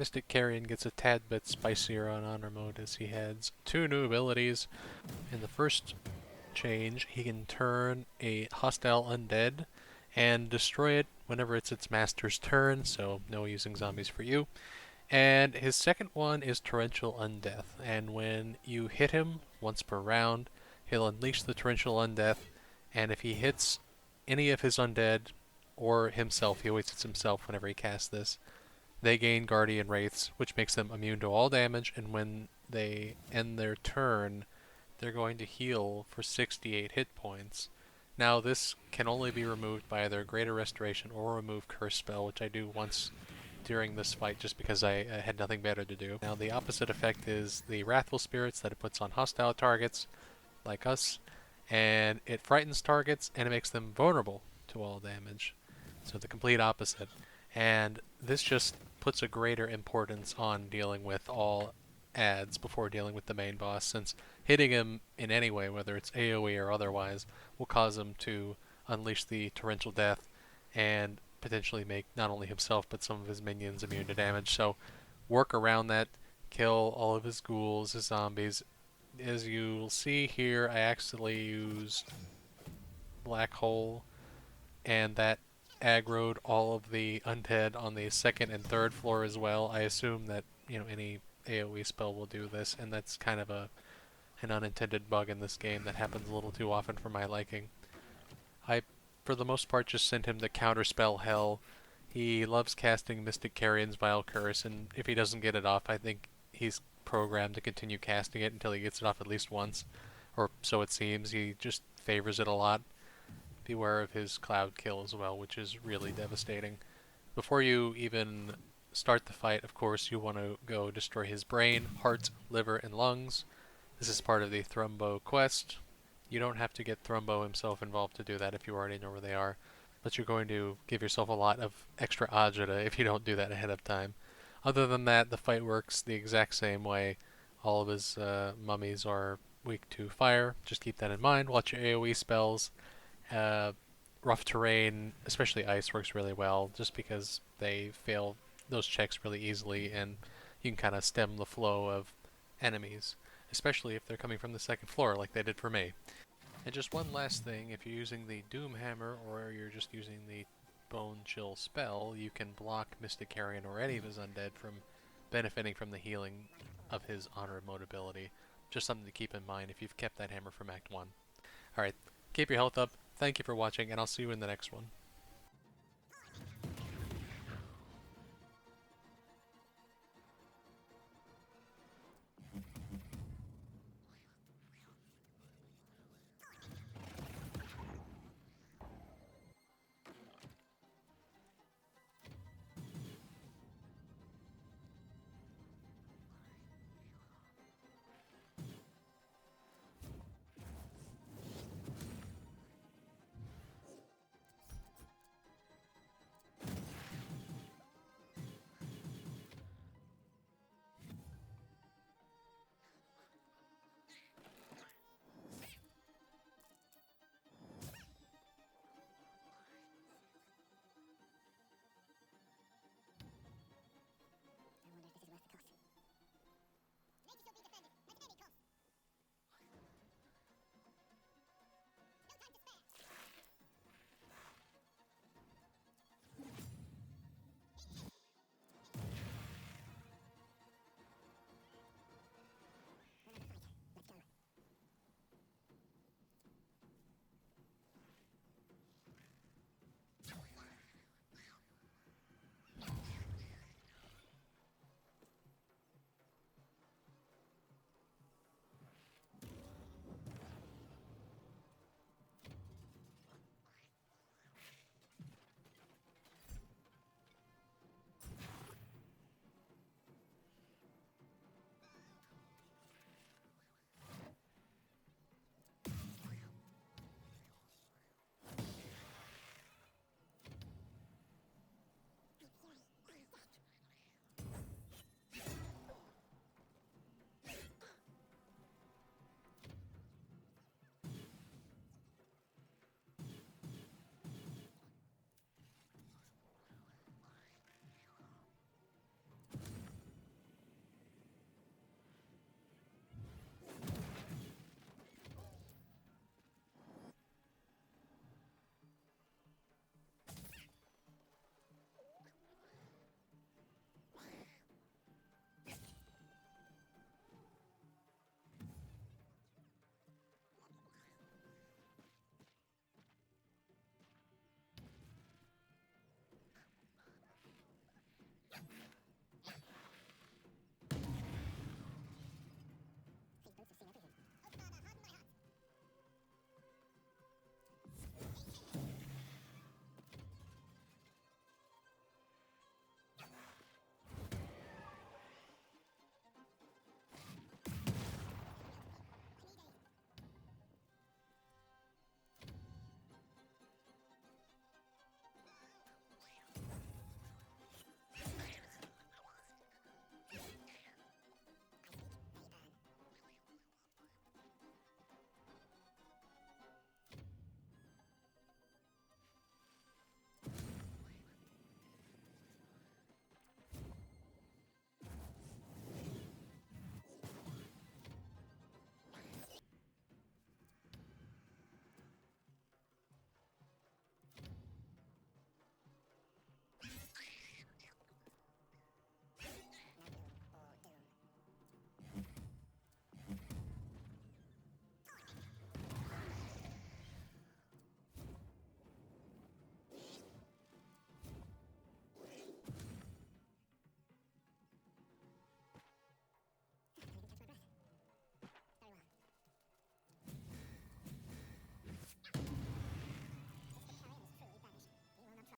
Mystic Carrion gets a tad bit spicier on honor mode as he has two new abilities. In the first change, he can turn a hostile undead and destroy it whenever it's its master's turn, so no using zombies for you. And his second one is Torrential Undeath, and when you hit him once per round, he'll unleash the Torrential Undeath, and if he hits any of his undead or himself, he always hits himself whenever he casts this, they gain Guardian Wraiths, which makes them immune to all damage, and when they end their turn, they're going to heal for 68 hit points. Now, this can only be removed by either Greater Restoration or remove Curse Spell, which I do once during this fight just because I had nothing better to do. Now, the opposite effect is the Wrathful Spirits that it puts on hostile targets, like us, and it frightens targets and it makes them vulnerable to all damage. So the complete opposite. And this just puts a greater importance on dealing with all adds before dealing with the main boss, since hitting him in any way, whether it's AoE or otherwise, will cause him to unleash the Torrential Death and potentially make not only himself but some of his minions immune to damage. So work around that, kill all of his ghouls, his zombies. As you'll see here, I actually used Black Hole, and that aggroed all of the undead on the second and third floor as well. I assume that, any AoE spell will do this, and that's kind of an unintended bug in this game that happens a little too often for my liking. I, for the most part, just sent him to counterspell hell. He loves casting Mystic Carrion's Vile Curse, and if he doesn't get it off, I think he's programmed to continue casting it until he gets it off at least once, or so it seems. He just favors it a lot. Beware of his Cloud Kill as well, which is really devastating. Before you even start the fight, of course, you want to go destroy his brain, heart, liver, and lungs. This is part of the Thrumbo quest. You don't have to get Thrumbo himself involved to do that if you already know where they are, but you're going to give yourself a lot of extra agita if you don't do that ahead of time. Other than that, the fight works the exact same way. All of his mummies are weak to fire. Just keep that in mind. Watch your AoE spells. Rough terrain, especially ice, works really well just because they fail those checks really easily, and you can kind of stem the flow of enemies, especially if they're coming from the second floor like they did for me. And just one last thing, if you're using the Doom Hammer or you're just using the Bone Chill spell, you can block Mystic Carrion or any of his undead from benefiting from the healing of his Honor Mode ability. Just something to keep in mind if you've kept that hammer from Act 1. Alright, keep your health up, thank you for watching, and I'll see you in the next one.